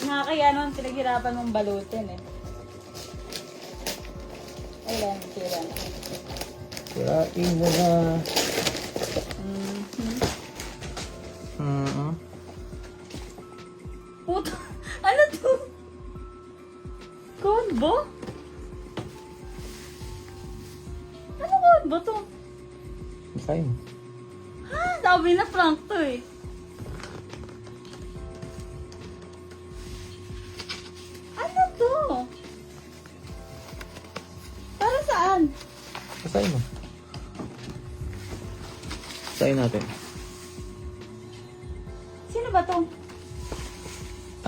Nakakaya naman pinaghirapan mong balutin eh. Ayan, sira na. Sirain mo na. Puto, ano to? Combo? Ano combo to? Basahin mo. Ha? Sabi na prank to eh. Ano to? Para saan? Basahin mo. Basahin natin. Sino ba to?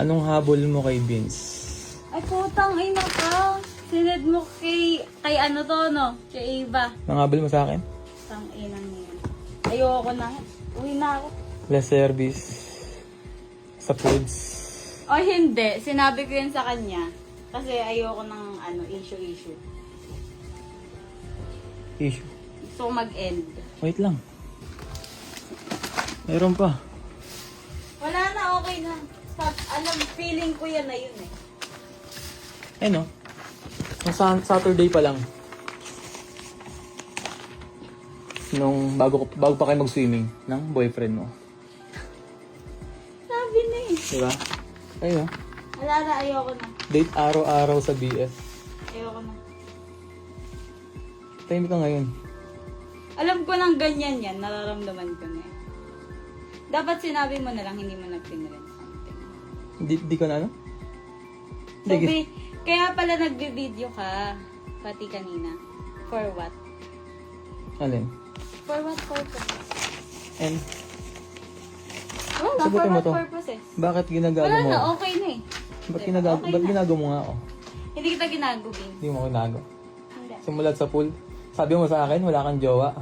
Anong habol mo kay Vince? Ay putang ina ka. Sined mo kay ano to no? Kay Eva. Anong habol mo sa akin? Tang inang niya. Ayoko na. Uwi na ako. Less service. Sa foods. O hindi. Sinabi ko yun sa kanya. Kasi ayoko ng issue. Issue. Gusto ko mag-end. Wait lang. Mayroon pa. Wala na, okay na. Alam, feeling ko yan na yun eh. Eh no? Nung Saturday pa lang. Nung bago pa kayo mag-swimming ng boyfriend mo. Sabi na eh. Diba? Ayun. Wala na, ayoko na. Date araw-araw sa BF. Ayoko na. Tahimik ka ngayon. Alam ko nang ganyan yan, nararamdaman ko na eh. Dapat sinabi mo na lang, hindi mo nag-pinrent something. Di ka na ano? Sabi, kaya pala nagbe-video ka, pati kanina. For what? Alin? For what purpose? And Wala, for Sagutin mo what to. purposes? bakit ginagago Wala mo? na, okay na eh. Ba't Diba? Okay ba't na. ginagago mo nga ako? Hindi kita ginagubin. Hindi mo ako ginago. Hindi. Simulat sa pool. Sabi mo sa akin, wala kang jowa.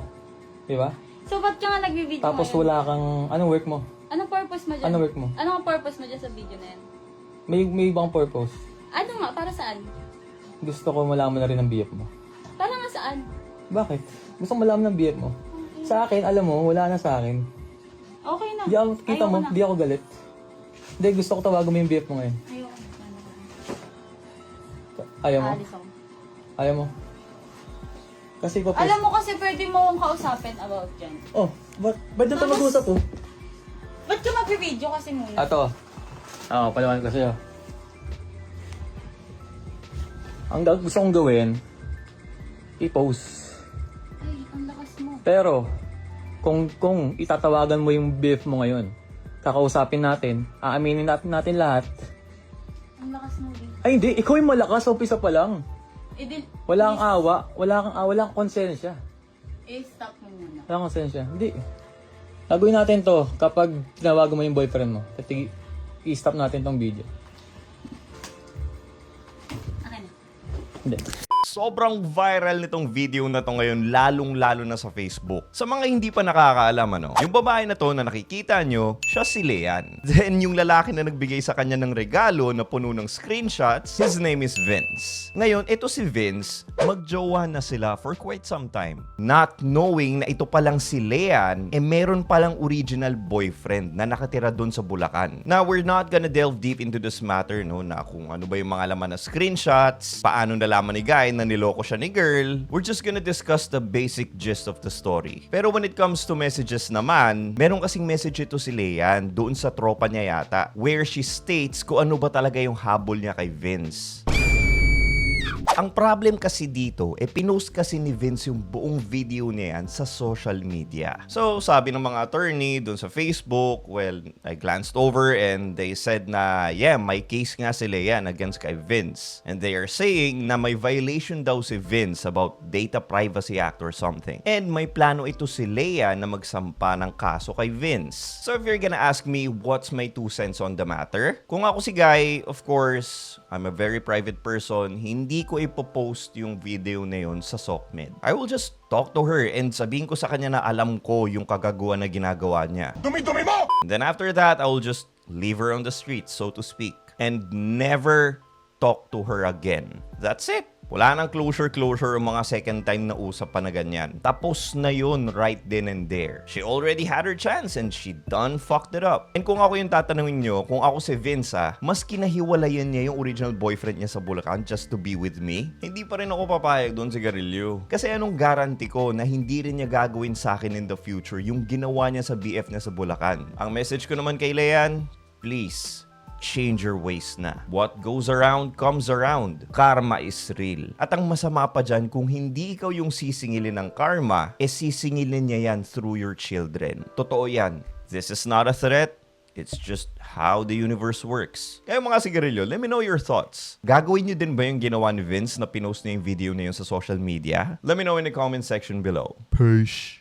Di ba? So, ba't ka nga nagbe-video Tapos ngayon? wala kang... Anong work mo? Anong purpose mo dyan? Anong work mo? Anong purpose mo dyan sa video na yan? May ibang purpose. Ano nga? Para saan? Gusto ko malaman na rin ang BF mo. Para nga saan? Bakit? Gusto ko malaman ng BF mo. Sa akin, alam mo, wala na sa akin. Okay na. Di ako, kita Ayoko mo, na. di ako galit. Hindi, gusto ko tawagan mo yung BF mo ngayon. Ayoko na. Ayaw mo? Aalis ako. Ayaw mo? Kasi papost... Alam mo kasi pwede mo akong kausapin about dyan. Oh, ba't na tayo mag-usap oh? Ba't ka mag-video kasi muna? Ato. Oo, palawan ko sa'yo. Ang gusto kong gawin, i-post. Ay, ang lakas mo. Pero, kung itatawagan mo yung beef mo ngayon, kakausapin natin, aaminin natin lahat. Ang lakas mo din. Ay hindi, ikaw yung malakas, umpisa pa lang. Wala kang awa, wala kang konsensya. Stop mo muna. Wala kang konsensya. Hindi. Gagawin natin to kapag tinawagan mo yung boyfriend mo. I-stop natin tong video. Okay na. Hindi. Sobrang viral nitong video na to ngayon, lalong-lalo na sa Facebook. Sa mga hindi pa nakakaalam, yung babae na to na nakikita nyo, siya si Leanne. Then, yung lalaki na nagbigay sa kanya ng regalo na puno ng screenshots, his name is Vince. Ngayon, ito si Vince, magjowa na sila for quite some time. Not knowing na ito palang si Leanne, meron palang original boyfriend na nakatira dun sa Bulacan. Now, we're not gonna delve deep into this matter, na kung ano ba yung mga laman na screenshots, paano nalaman ni Guy na niloko siya ni girl. We're just gonna discuss the basic gist of the story. Pero when it comes to messages naman, meron kasing message ito si Leanne doon sa tropa niya yata, where she states kung ano ba talaga yung habol niya kay Vince. Ang problem kasi dito, pinost kasi ni Vince yung buong video niya yan sa social media. So, sabi ng mga attorney dun sa Facebook, well, I glanced over and they said na, yeah, may case nga sila yan against kay Vince. And they are saying na may violation daw si Vince about Data Privacy Act or something. And may plano ito si Leia na magsampa ng kaso kay Vince. So, if you're gonna ask me what's my 2 cents on the matter, kung ako si Guy, of course, I'm a very private person, hindi ko ipopost yung video na yun sa SOCMED. I will just talk to her and sabihin ko sa kanya na alam ko yung kagagawa na ginagawa niya. Dumi-dumi mo! And then after that, I will just leave her on the streets, so to speak, and never talk to her again. That's it. Wala nang closure o mga second time na usap pa na ganyan. Tapos na yun right then and there. She already had her chance and she done fucked it up. And kung ako yung tatanungin nyo, kung ako si Vince mas kinahiwalayan niya yung original boyfriend niya sa Bulacan just to be with me, hindi pa rin ako papayag doon, sigarilyo. Kasi anong guarantee ko na hindi rin niya gagawin sa akin in the future yung ginawa niya sa BF niya sa Bulacan? Ang message ko naman kay Leanne, please, change your ways na. What goes around comes around. Karma is real. At ang masama pa dyan, kung hindi ikaw yung sisingilin ng karma, sisingilin niya yan through your children. Totoo yan. This is not a threat. It's just how the universe works. Kaya mga sigarilyo, let me know your thoughts. Gagawin niyo din ba yung ginawa ni Vince na pinost niya yung video na yun sa social media? Let me know in the comment section below. Peace.